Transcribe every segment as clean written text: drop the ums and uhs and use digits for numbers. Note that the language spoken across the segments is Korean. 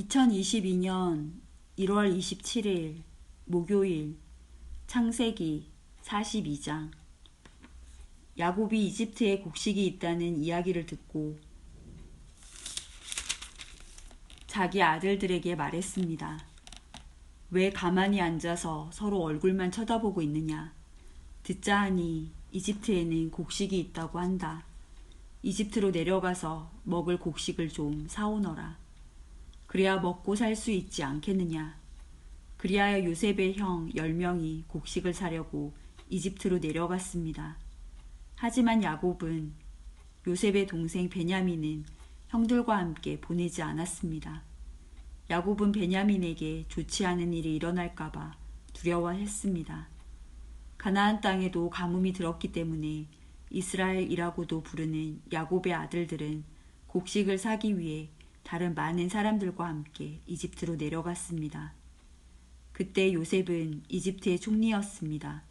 2022년 1월 27일 목요일 창세기 42장. 야곱이 이집트에 곡식이 있다는 이야기를 듣고 자기 아들들에게 말했습니다. 왜 가만히 앉아서 서로 얼굴만 쳐다보고 있느냐. 듣자 하니 이집트에는 곡식이 있다고 한다. 이집트로 내려가서 먹을 곡식을 좀 사오너라. 그래야 먹고 살 수 있지 않겠느냐. 그리하여 요셉의 형 10명이 곡식을 사려고 이집트로 내려갔습니다. 하지만 야곱은 요셉의 동생 베냐민은 형들과 함께 보내지 않았습니다. 야곱은 베냐민에게 좋지 않은 일이 일어날까봐 두려워했습니다. 가나안 땅에도 가뭄이 들었기 때문에 이스라엘이라고도 부르는 야곱의 아들들은 곡식을 사기 위해 다른 많은 사람들과 함께 이집트로 내려갔습니다. 그때 요셉은 이집트의 총리였습니다.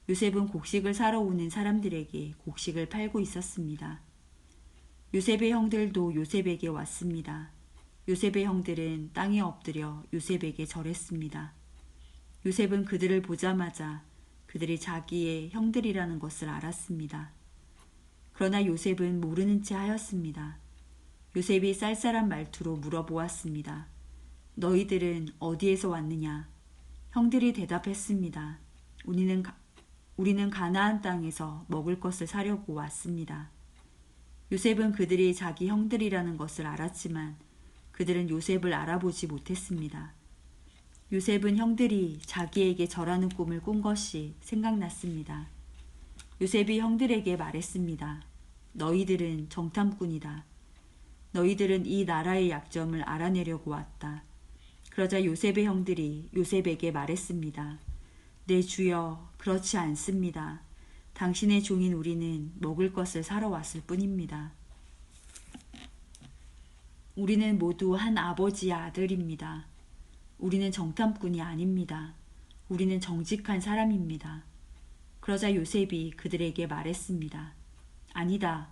요셉은 곡식을 사러 오는 사람들에게 곡식을 팔고 있었습니다. 요셉의 형들도 요셉에게 왔습니다. 요셉의 형들은 땅에 엎드려 요셉에게 절했습니다. 요셉은 그들을 보자마자 그들이 자기의 형들이라는 것을 알았습니다. 그러나 요셉은 모르는 채 하였습니다. 요셉이 쌀쌀한 말투로 물어보았습니다. 너희들은 어디에서 왔느냐? 형들이 대답했습니다. 우리는 가나안 땅에서 먹을 것을 사려고 왔습니다. 요셉은 그들이 자기 형들이라는 것을 알았지만 그들은 요셉을 알아보지 못했습니다. 요셉은 형들이 자기에게 절하는 꿈을 꾼 것이 생각났습니다. 요셉이 형들에게 말했습니다. 너희들은 정탐꾼이다. 너희들은 이 나라의 약점을 알아내려고 왔다. 그러자 요셉의 형들이 요셉에게 말했습니다. 내 주여, 그렇지 않습니다. 당신의 종인 우리는 먹을 것을 사러 왔을 뿐입니다. 우리는 모두 한 아버지의 아들입니다. 우리는 정탐꾼이 아닙니다. 우리는 정직한 사람입니다. 그러자 요셉이 그들에게 말했습니다. 아니다.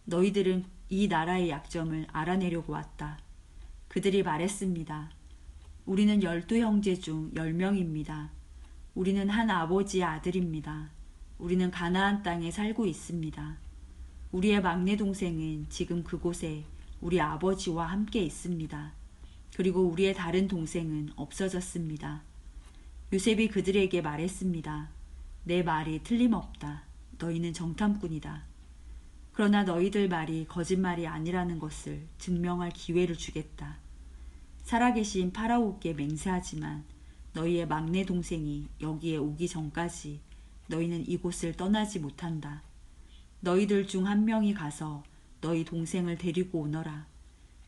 너희들은 이 나라의 약점을 알아내려고 왔다. 그들이 말했습니다. 우리는 12형제 중 10명입니다. 우리는 한 아버지의 아들입니다. 우리는 가나안 땅에 살고 있습니다. 우리의 막내 동생은 지금 그곳에 우리 아버지와 함께 있습니다. 그리고 우리의 다른 동생은 없어졌습니다. 요셉이 그들에게 말했습니다. 내 말이 틀림없다. 너희는 정탐꾼이다. 그러나 너희들 말이 거짓말이 아니라는 것을 증명할 기회를 주겠다. 살아계신 파라오께 맹세하지만 너희의 막내 동생이 여기에 오기 전까지 너희는 이곳을 떠나지 못한다. 너희들 중 한 명이 가서 너희 동생을 데리고 오너라.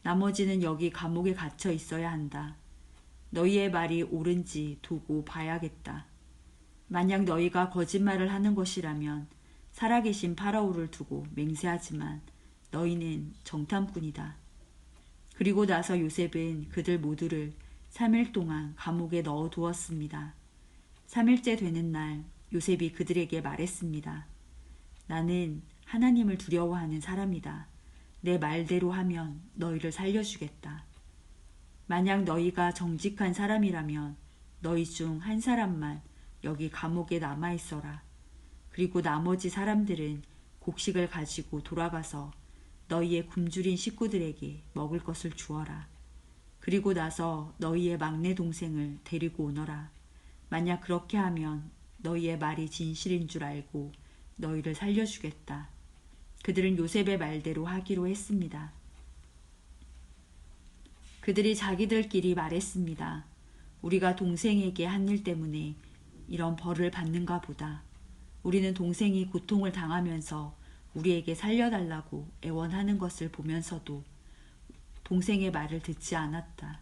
나머지는 여기 감옥에 갇혀 있어야 한다. 너희의 말이 옳은지 두고 봐야겠다. 만약 너희가 거짓말을 하는 것이라면 살아계신 파라오를 두고 맹세하지만 너희는 정탐꾼이다. 그리고 나서 요셉은 그들 모두를 3일 동안 감옥에 넣어두었습니다. 3일째 되는 날 요셉이 그들에게 말했습니다. 나는 하나님을 두려워하는 사람이다. 내 말대로 하면 너희를 살려주겠다. 만약 너희가 정직한 사람이라면 너희 중 한 사람만 여기 감옥에 남아있어라. 그리고 나머지 사람들은 곡식을 가지고 돌아가서 너희의 굶주린 식구들에게 먹을 것을 주어라. 그리고 나서 너희의 막내 동생을 데리고 오너라. 만약 그렇게 하면 너희의 말이 진실인 줄 알고 너희를 살려주겠다. 그들은 요셉의 말대로 하기로 했습니다. 그들이 자기들끼리 말했습니다. 우리가 동생에게 한 일 때문에 이런 벌을 받는가 보다. 우리는 동생이 고통을 당하면서 우리에게 살려달라고 애원하는 것을 보면서도 동생의 말을 듣지 않았다.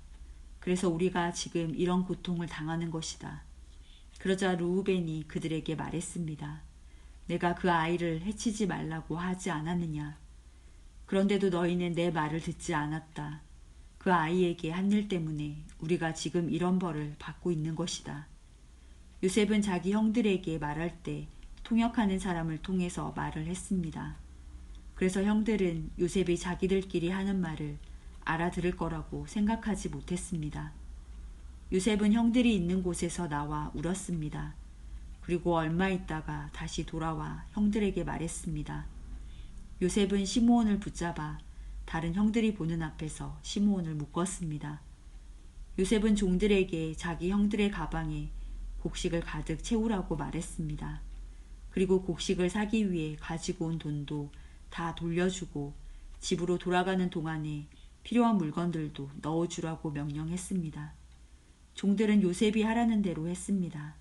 그래서 우리가 지금 이런 고통을 당하는 것이다. 그러자 르우벤이 그들에게 말했습니다. 내가 그 아이를 해치지 말라고 하지 않았느냐. 그런데도 너희는 내 말을 듣지 않았다. 그 아이에게 한 일 때문에 우리가 지금 이런 벌을 받고 있는 것이다. 요셉은 자기 형들에게 말할 때 통역하는 사람을 통해서 말을 했습니다. 그래서 형들은 요셉이 자기들끼리 하는 말을 알아들을 거라고 생각하지 못했습니다. 요셉은 형들이 있는 곳에서 나와 울었습니다. 그리고 얼마 있다가 다시 돌아와 형들에게 말했습니다. 요셉은 시므온을 붙잡아 다른 형들이 보는 앞에서 시므온을 묶었습니다. 요셉은 종들에게 자기 형들의 가방에 곡식을 가득 채우라고 말했습니다. 그리고 곡식을 사기 위해 가지고 온 돈도 다 돌려주고 집으로 돌아가는 동안에 필요한 물건들도 넣어주라고 명령했습니다. 종들은 요셉이 하라는 대로 했습니다.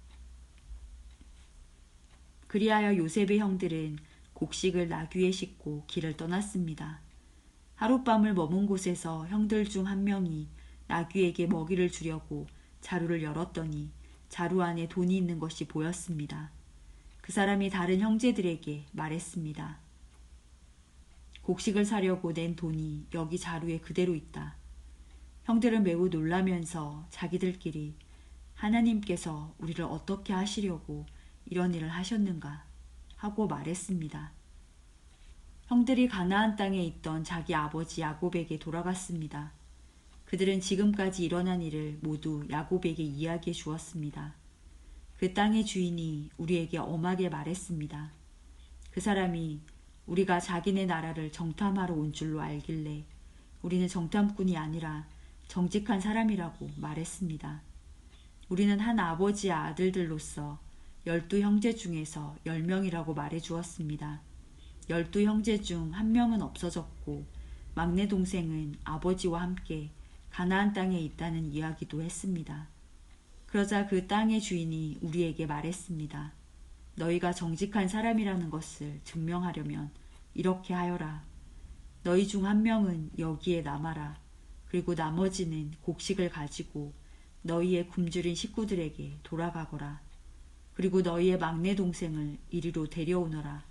그리하여 요셉의 형들은 곡식을 나귀에 싣고 길을 떠났습니다. 하룻밤을 머문 곳에서 형들 중 한 명이 나귀에게 먹이를 주려고 자루를 열었더니 자루 안에 돈이 있는 것이 보였습니다. 그 사람이 다른 형제들에게 말했습니다. 곡식을 사려고 낸 돈이 여기 자루에 그대로 있다. 형들은 매우 놀라면서 자기들끼리 하나님께서 우리를 어떻게 하시려고 이런 일을 하셨는가 하고 말했습니다. 형들이 가나안 땅에 있던 자기 아버지 야곱에게 돌아갔습니다. 그들은 지금까지 일어난 일을 모두 야곱에게 이야기해 주었습니다. 그 땅의 주인이 우리에게 엄하게 말했습니다. 그 사람이 우리가 자기네 나라를 정탐하러 온 줄로 알길래 우리는 정탐꾼이 아니라 정직한 사람이라고 말했습니다. 우리는 한 아버지의 아들들로서 12형제 중에서 10명이라고 말해 주었습니다. 12형제 중 한 명은 없어졌고 막내 동생은 아버지와 함께 가나안 땅에 있다는 이야기도 했습니다. 그러자 그 땅의 주인이 우리에게 말했습니다. 너희가 정직한 사람이라는 것을 증명하려면 이렇게 하여라. 너희 중 한 명은 여기에 남아라. 그리고 나머지는 곡식을 가지고 너희의 굶주린 식구들에게 돌아가거라. 그리고 너희의 막내 동생을 이리로 데려오너라.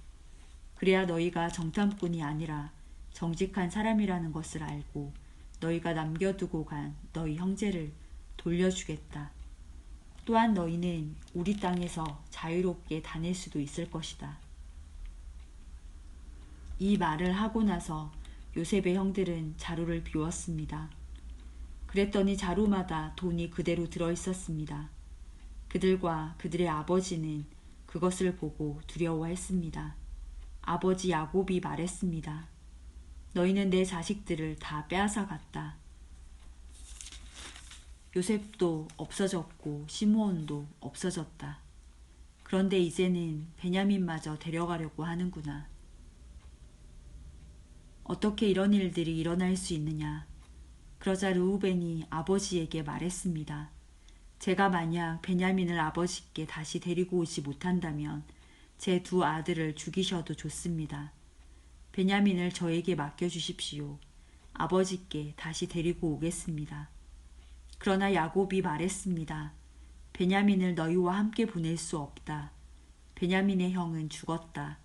그래야 너희가 정탐꾼이 아니라 정직한 사람이라는 것을 알고 너희가 남겨두고 간 너희 형제를 돌려주겠다. 또한 너희는 우리 땅에서 자유롭게 다닐 수도 있을 것이다. 이 말을 하고 나서 요셉의 형들은 자루를 비웠습니다. 그랬더니 자루마다 돈이 그대로 들어 있었습니다. 그들과 그들의 아버지는 그것을 보고 두려워했습니다. 아버지 야곱이 말했습니다. 너희는 내 자식들을 다 빼앗아 갔다. 요셉도 없어졌고 시므온도 없어졌다. 그런데 이제는 베냐민마저 데려가려고 하는구나. 어떻게 이런 일들이 일어날 수 있느냐. 그러자 르우벤이 아버지에게 말했습니다. 제가 만약 베냐민을 아버지께 다시 데리고 오지 못한다면 제 두 아들을 죽이셔도 좋습니다. 베냐민을 저에게 맡겨주십시오. 아버지께 다시 데리고 오겠습니다. 그러나 야곱이 말했습니다. 베냐민을 너희와 함께 보낼 수 없다. 베냐민의 형은 죽었다.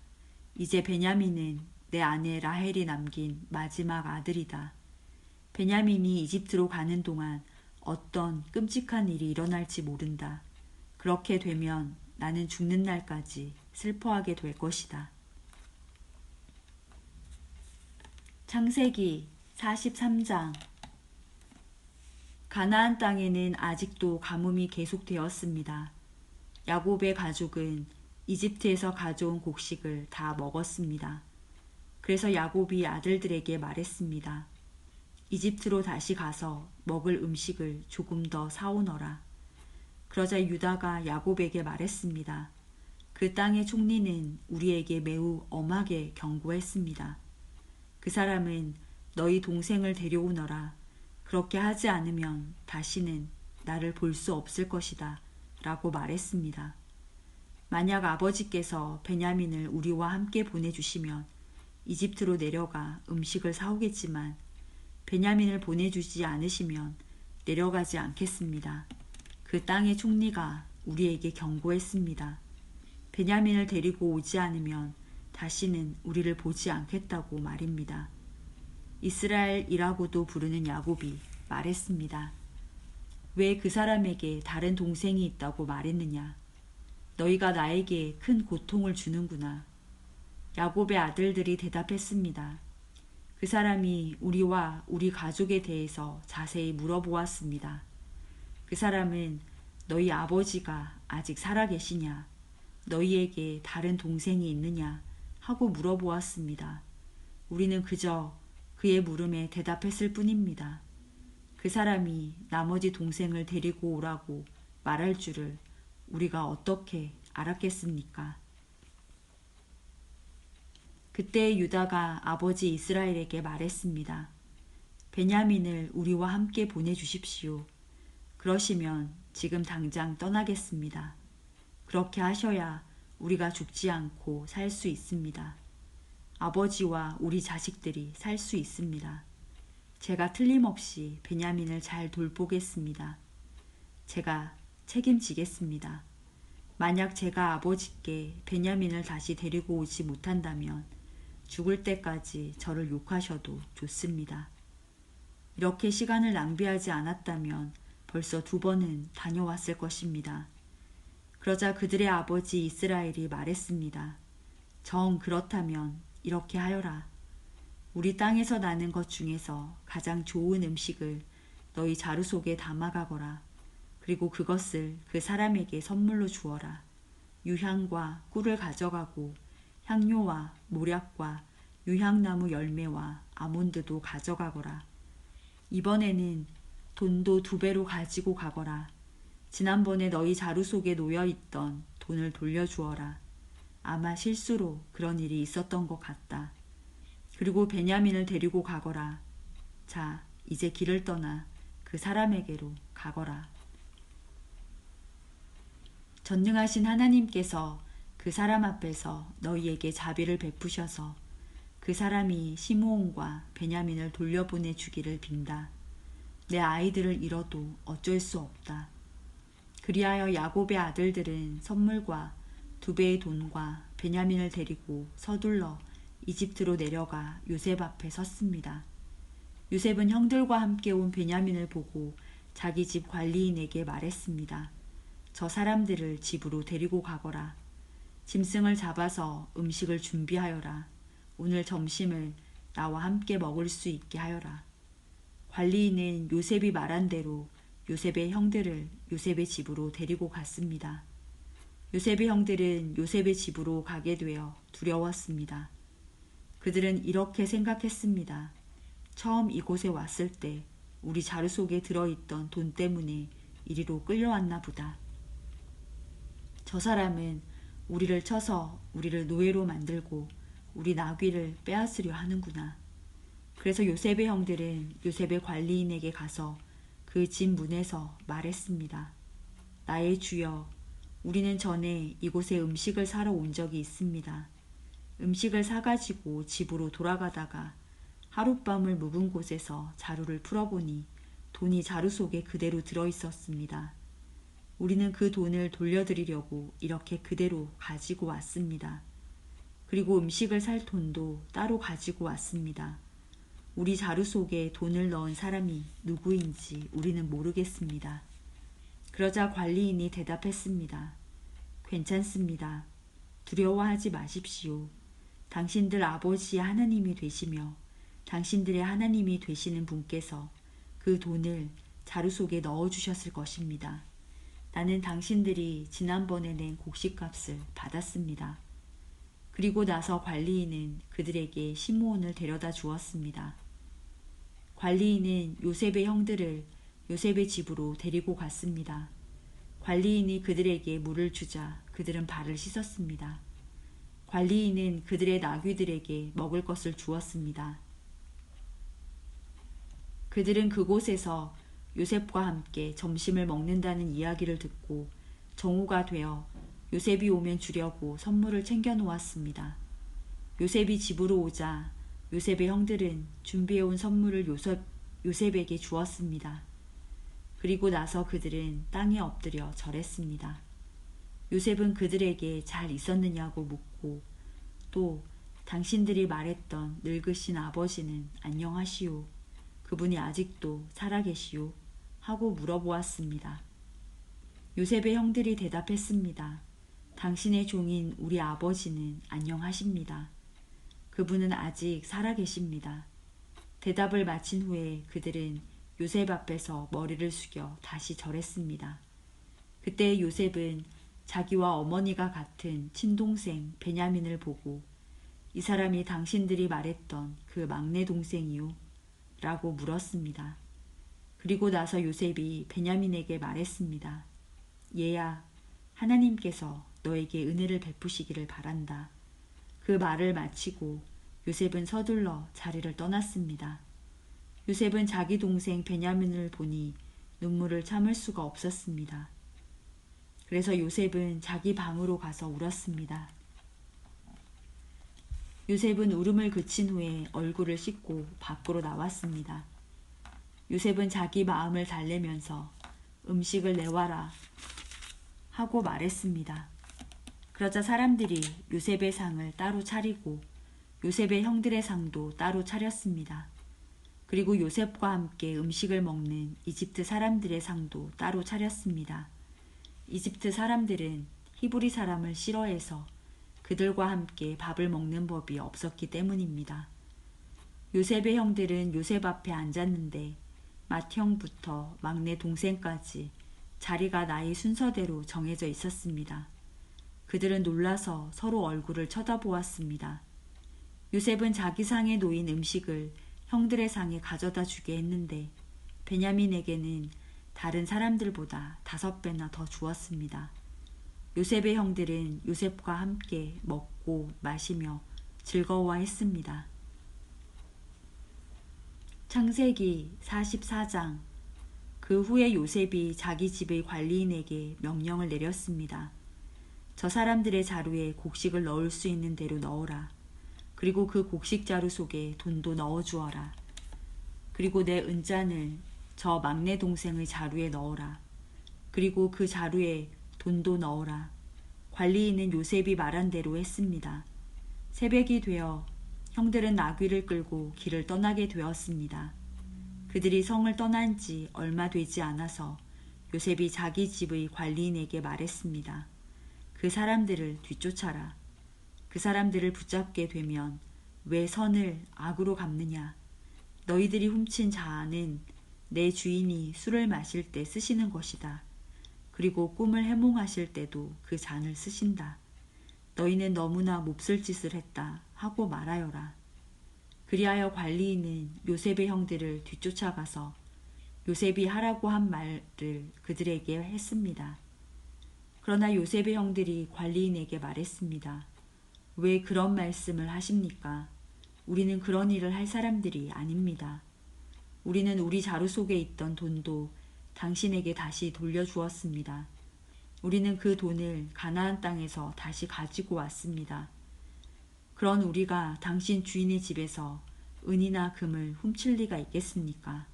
이제 베냐민은 내 아내 라헬이 남긴 마지막 아들이다. 베냐민이 이집트로 가는 동안 어떤 끔찍한 일이 일어날지 모른다. 그렇게 되면 나는 죽는 날까지 슬퍼하게 될 것이다. 창세기 43장. 가나안 땅에는 아직도 가뭄이 계속되었습니다. 야곱의 가족은 이집트에서 가져온 곡식을 다 먹었습니다. 그래서 야곱이 아들들에게 말했습니다. 이집트로 다시 가서 먹을 음식을 조금 더 사오너라. 그러자 유다가 야곱에게 말했습니다. 그 땅의 총리는 우리에게 매우 엄하게 경고했습니다. 그 사람은 너희 동생을 데려오너라. 그렇게 하지 않으면 다시는 나를 볼 수 없을 것이다. 라고 말했습니다. 만약 아버지께서 베냐민을 우리와 함께 보내주시면 이집트로 내려가 음식을 사오겠지만 베냐민을 보내주지 않으시면 내려가지 않겠습니다. 그 땅의 총리가 우리에게 경고했습니다. 베냐민을 데리고 오지 않으면 다시는 우리를 보지 않겠다고 말입니다. 이스라엘이라고도 부르는 야곱이 말했습니다. 왜 그 사람에게 다른 동생이 있다고 말했느냐? 너희가 나에게 큰 고통을 주는구나. 야곱의 아들들이 대답했습니다. 그 사람이 우리와 우리 가족에 대해서 자세히 물어보았습니다. 그 사람은 너희 아버지가 아직 살아계시냐? 너희에게 다른 동생이 있느냐? 하고 물어보았습니다. 우리는 그저 그의 물음에 대답했을 뿐입니다. 그 사람이 나머지 동생을 데리고 오라고 말할 줄을 우리가 어떻게 알았겠습니까? 그때 유다가 아버지 이스라엘에게 말했습니다. 베냐민을 우리와 함께 보내주십시오. 그러시면 지금 당장 떠나겠습니다. 그렇게 하셔야 우리가 죽지 않고 살 수 있습니다. 아버지와 우리 자식들이 살 수 있습니다. 제가 틀림없이 베냐민을 잘 돌보겠습니다. 제가 책임지겠습니다. 만약 제가 아버지께 베냐민을 다시 데리고 오지 못한다면 죽을 때까지 저를 욕하셔도 좋습니다. 이렇게 시간을 낭비하지 않았다면 벌써 2번은 다녀왔을 것입니다. 그러자 그들의 아버지 이스라엘이 말했습니다. 정 그렇다면 이렇게 하여라. 우리 땅에서 나는 것 중에서 가장 좋은 음식을 너희 자루 속에 담아가거라. 그리고 그것을 그 사람에게 선물로 주어라. 유향과 꿀을 가져가고 향료와 모략과 유향나무 열매와 아몬드도 가져가거라. 이번에는 돈도 2배로 가지고 가거라. 지난번에 너희 자루 속에 놓여있던 돈을 돌려주어라. 아마 실수로 그런 일이 있었던 것 같다. 그리고 베냐민을 데리고 가거라. 자, 이제 길을 떠나 그 사람에게로 가거라. 전능하신 하나님께서 그 사람 앞에서 너희에게 자비를 베푸셔서 그 사람이 시므온과 베냐민을 돌려보내 주기를 빈다. 내 아이들을 잃어도 어쩔 수 없다. 그리하여 야곱의 아들들은 선물과 2배의 돈과 베냐민을 데리고 서둘러 이집트로 내려가 요셉 앞에 섰습니다. 요셉은 형들과 함께 온 베냐민을 보고 자기 집 관리인에게 말했습니다. 저 사람들을 집으로 데리고 가거라. 짐승을 잡아서 음식을 준비하여라. 오늘 점심을 나와 함께 먹을 수 있게 하여라. 관리인은 요셉이 말한 대로 요셉의 형들을 요셉의 집으로 데리고 갔습니다. 요셉의 형들은 요셉의 집으로 가게 되어 두려웠습니다. 그들은 이렇게 생각했습니다. 처음 이곳에 왔을 때 우리 자루 속에 들어있던 돈 때문에 이리로 끌려왔나 보다. 저 사람은 우리를 쳐서 우리를 노예로 만들고 우리 나귀를 빼앗으려 하는구나. 그래서 요셉의 형들은 요셉의 관리인에게 가서 그 집 문에서 말했습니다. 나의 주여, 우리는 전에 이곳에 음식을 사러 온 적이 있습니다. 음식을 사가지고 집으로 돌아가다가 하룻밤을 묵은 곳에서 자루를 풀어보니 돈이 자루 속에 그대로 들어있었습니다. 우리는 그 돈을 돌려드리려고 이렇게 그대로 가지고 왔습니다. 그리고 음식을 살 돈도 따로 가지고 왔습니다. 우리 자루 속에 돈을 넣은 사람이 누구인지 우리는 모르겠습니다. 그러자 관리인이 대답했습니다. 괜찮습니다. 두려워하지 마십시오. 당신들 아버지의 하나님이 되시며 당신들의 하나님이 되시는 분께서 그 돈을 자루 속에 넣어주셨을 것입니다. 나는 당신들이 지난번에 낸 곡식값을 받았습니다. 그리고 나서 관리인은 그들에게 시므온을 데려다 주었습니다. 관리인은 요셉의 형들을 요셉의 집으로 데리고 갔습니다. 관리인이 그들에게 물을 주자 그들은 발을 씻었습니다. 관리인은 그들의 나귀들에게 먹을 것을 주었습니다. 그들은 그곳에서 요셉과 함께 점심을 먹는다는 이야기를 듣고 정오가 되어 요셉이 오면 주려고 선물을 챙겨 놓았습니다. 요셉이 집으로 오자 요셉의 형들은 준비해온 선물을 요셉에게 주었습니다. 그리고 나서 그들은 땅에 엎드려 절했습니다. 요셉은 그들에게 잘 있었느냐고 묻고 또 당신들이 말했던 늙으신 아버지는 안녕하시오. 그분이 아직도 살아계시오. 하고 물어보았습니다. 요셉의 형들이 대답했습니다. 당신의 종인 우리 아버지는 안녕하십니다. 그분은 아직 살아계십니다. 대답을 마친 후에 그들은 요셉 앞에서 머리를 숙여 다시 절했습니다. 그때 요셉은 자기와 어머니가 같은 친동생 베냐민을 보고 이 사람이 당신들이 말했던 그 막내 동생이요? 라고 물었습니다. 그리고 나서 요셉이 베냐민에게 말했습니다. 얘야, 하나님께서 너에게 은혜를 베푸시기를 바란다. 그 말을 마치고 요셉은 서둘러 자리를 떠났습니다. 요셉은 자기 동생 베냐민을 보니 눈물을 참을 수가 없었습니다. 그래서 요셉은 자기 방으로 가서 울었습니다. 요셉은 울음을 그친 후에 얼굴을 씻고 밖으로 나왔습니다. 요셉은 자기 마음을 달래면서 음식을 내와라 하고 말했습니다. 그러자 사람들이 요셉의 상을 따로 차리고 요셉의 형들의 상도 따로 차렸습니다. 그리고 요셉과 함께 음식을 먹는 이집트 사람들의 상도 따로 차렸습니다. 이집트 사람들은 히브리 사람을 싫어해서 그들과 함께 밥을 먹는 법이 없었기 때문입니다. 요셉의 형들은 요셉 앞에 앉았는데 맏형부터 막내 동생까지 자리가 나이 순서대로 정해져 있었습니다. 그들은 놀라서 서로 얼굴을 쳐다보았습니다. 요셉은 자기 상에 놓인 음식을 형들의 상에 가져다 주게 했는데 베냐민에게는 다른 사람들보다 5배나 더 주었습니다. 요셉의 형들은 요셉과 함께 먹고 마시며 즐거워했습니다. 창세기 44장. 그 후에 요셉이 자기 집의 관리인에게 명령을 내렸습니다. 저 사람들의 자루에 곡식을 넣을 수 있는 대로 넣어라. 그리고 그 곡식 자루 속에 돈도 넣어주어라. 그리고 내 은잔을 저 막내 동생의 자루에 넣어라. 그리고 그 자루에 돈도 넣어라. 관리인은 요셉이 말한 대로 했습니다. 새벽이 되어 형들은 나귀를 끌고 길을 떠나게 되었습니다. 그들이 성을 떠난 지 얼마 되지 않아서 요셉이 자기 집의 관리인에게 말했습니다. 그 사람들을 뒤쫓아라. 그 사람들을 붙잡게 되면 왜 선을 악으로 갚느냐. 너희들이 훔친 자는 내 주인이 술을 마실 때 쓰시는 것이다. 그리고 꿈을 해몽하실 때도 그 잔을 쓰신다. 너희는 너무나 몹쓸 짓을 했다 하고 말하여라. 그리하여 관리인은 요셉의 형들을 뒤쫓아가서 요셉이 하라고 한 말을 그들에게 했습니다. 그러나 요셉의 형들이 관리인에게 말했습니다. 왜 그런 말씀을 하십니까? 우리는 그런 일을 할 사람들이 아닙니다. 우리는 우리 자루 속에 있던 돈도 당신에게 다시 돌려주었습니다. 우리는 그 돈을 가나안 땅에서 다시 가지고 왔습니다. 그런 우리가 당신 주인의 집에서 은이나 금을 훔칠 리가 있겠습니까?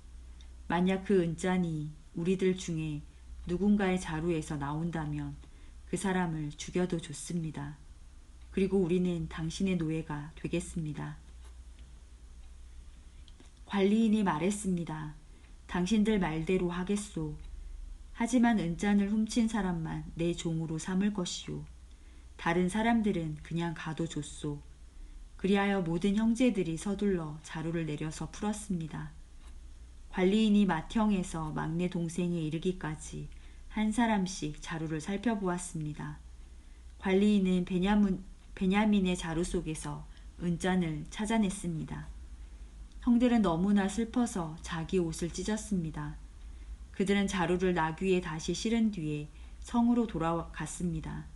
만약 그 은잔이 우리들 중에 누군가의 자루에서 나온다면 그 사람을 죽여도 좋습니다. 그리고 우리는 당신의 노예가 되겠습니다. 관리인이 말했습니다. 당신들 말대로 하겠소. 하지만 은잔을 훔친 사람만 내 종으로 삼을 것이요. 다른 사람들은 그냥 가도 좋소. 그리하여 모든 형제들이 서둘러 자루를 내려서 풀었습니다. 관리인이 맏형에서 막내 동생에 이르기까지 한 사람씩 자루를 살펴보았습니다. 관리인은 베냐민의 자루 속에서 은잔을 찾아냈습니다. 형들은 너무나 슬퍼서 자기 옷을 찢었습니다. 그들은 자루를 나귀에 다시 실은 뒤에 성으로 돌아갔습니다.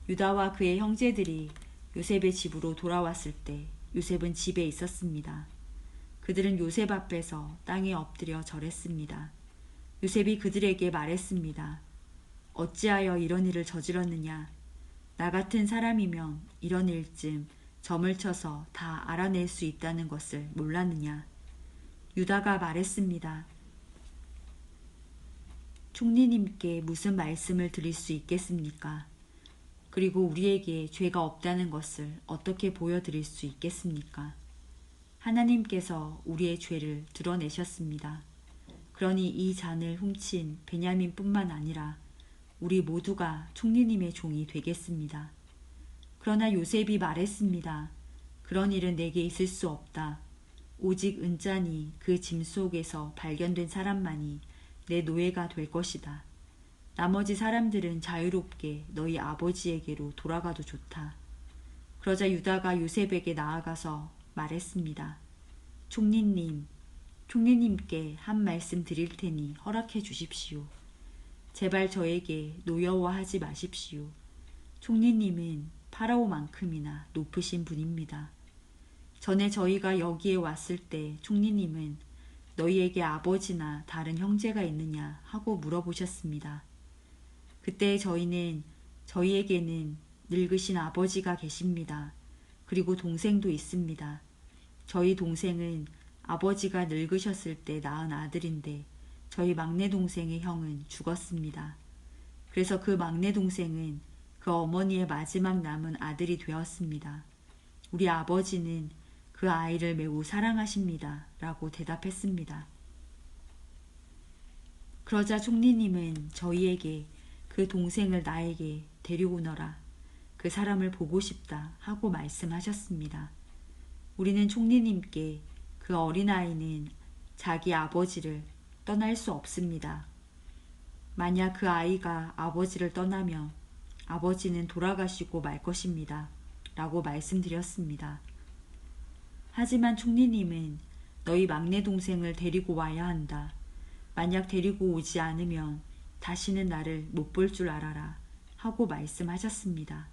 유다와 그의 형제들이 요셉의 집으로 돌아왔을 때 요셉은 집에 있었습니다. 그들은 요셉 앞에서 땅에 엎드려 절했습니다. 요셉이 그들에게 말했습니다. 어찌하여 이런 일을 저질렀느냐? 나 같은 사람이면 이런 일쯤 점을 쳐서 다 알아낼 수 있다는 것을 몰랐느냐? 유다가 말했습니다. 총리님께 무슨 말씀을 드릴 수 있겠습니까? 그리고 우리에게 죄가 없다는 것을 어떻게 보여드릴 수 있겠습니까? 하나님께서 우리의 죄를 드러내셨습니다. 그러니 이 잔을 훔친 베냐민뿐만 아니라 우리 모두가 총리님의 종이 되겠습니다. 그러나 요셉이 말했습니다. 그런 일은 내게 있을 수 없다. 오직 은잔이 그 짐 속에서 발견된 사람만이 내 노예가 될 것이다. 나머지 사람들은 자유롭게 너희 아버지에게로 돌아가도 좋다. 그러자 유다가 요셉에게 나아가서 말했습니다. 총리님께 한 말씀 드릴 테니 허락해 주십시오. 제발 저에게 노여워하지 마십시오. 총리님은 파라오만큼이나 높으신 분입니다. 전에 저희가 여기에 왔을 때 총리님은 너희에게 아버지나 다른 형제가 있느냐 하고 물어보셨습니다. 그때 저희에게는 늙으신 아버지가 계십니다. 그리고 동생도 있습니다. 저희 동생은 아버지가 늙으셨을 때 낳은 아들인데 저희 막내 동생의 형은 죽었습니다. 그래서 그 막내 동생은 그 어머니의 마지막 남은 아들이 되었습니다. 우리 아버지는 그 아이를 매우 사랑하십니다. 라고 대답했습니다. 그러자 총리님은 저희에게 그 동생을 나에게 데리고 오너라. 그 사람을 보고 싶다 하고 말씀하셨습니다. 우리는 총리님께 그 어린아이는 자기 아버지를 떠날 수 없습니다. 만약 그 아이가 아버지를 떠나면 아버지는 돌아가시고 말 것입니다. 라고 말씀드렸습니다. 하지만 총리님은 너희 막내 동생을 데리고 와야 한다. 만약 데리고 오지 않으면 다시는 나를 못 볼 줄 알아라. 하고 말씀하셨습니다.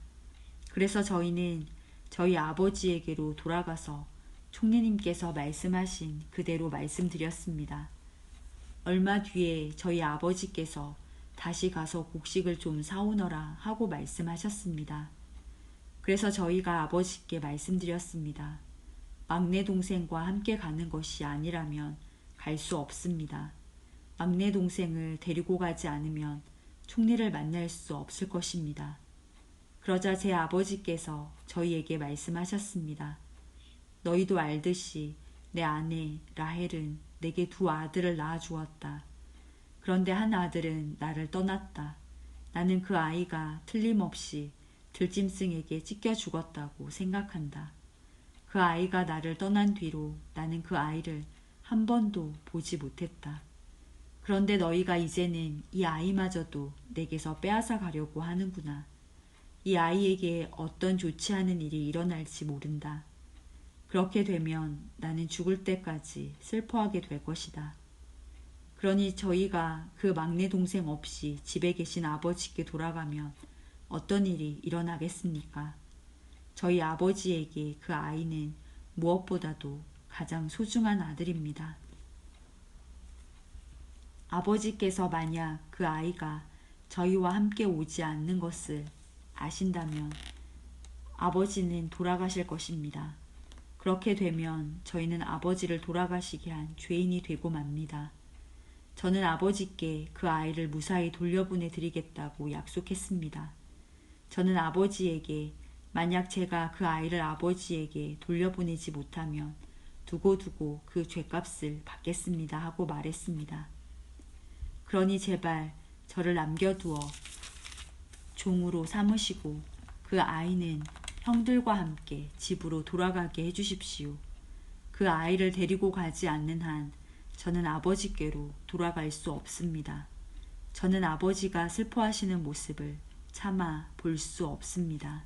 그래서 저희는 저희 아버지에게로 돌아가서 총리님께서 말씀하신 그대로 말씀드렸습니다. 얼마 뒤에 저희 아버지께서 다시 가서 곡식을 좀 사오너라 하고 말씀하셨습니다. 그래서 저희가 아버지께 말씀드렸습니다. 막내 동생과 함께 가는 것이 아니라면 갈 수 없습니다. 막내 동생을 데리고 가지 않으면 총리를 만날 수 없을 것입니다. 그러자 제 아버지께서 저희에게 말씀하셨습니다. 너희도 알듯이 내 아내 라헬은 내게 두 아들을 낳아주었다. 그런데 한 아들은 나를 떠났다. 나는 그 아이가 틀림없이 들짐승에게 찢겨 죽었다고 생각한다. 그 아이가 나를 떠난 뒤로 나는 그 아이를 한 번도 보지 못했다. 그런데 너희가 이제는 이 아이마저도 내게서 빼앗아 가려고 하는구나. 이 아이에게 어떤 좋지 않은 일이 일어날지 모른다. 그렇게 되면 나는 죽을 때까지 슬퍼하게 될 것이다. 그러니 저희가 그 막내 동생 없이 집에 계신 아버지께 돌아가면 어떤 일이 일어나겠습니까? 저희 아버지에게 그 아이는 무엇보다도 가장 소중한 아들입니다. 아버지께서 만약 그 아이가 저희와 함께 오지 않는 것을 아신다면 아버지는 돌아가실 것입니다. 그렇게 되면 저희는 아버지를 돌아가시게 한 죄인이 되고 맙니다. 저는 아버지께 그 아이를 무사히 돌려보내 드리겠다고 약속했습니다. 저는 아버지에게 만약 제가 그 아이를 아버지에게 돌려보내지 못하면 두고두고 그 죄값을 받겠습니다 하고 말했습니다. 그러니 제발 저를 남겨두어 종으로 삼으시고 그 아이는 형들과 함께 집으로 돌아가게 해주십시오. 그 아이를 데리고 가지 않는 한 저는 아버지께로 돌아갈 수 없습니다. 저는 아버지가 슬퍼하시는 모습을 차마 볼 수 없습니다.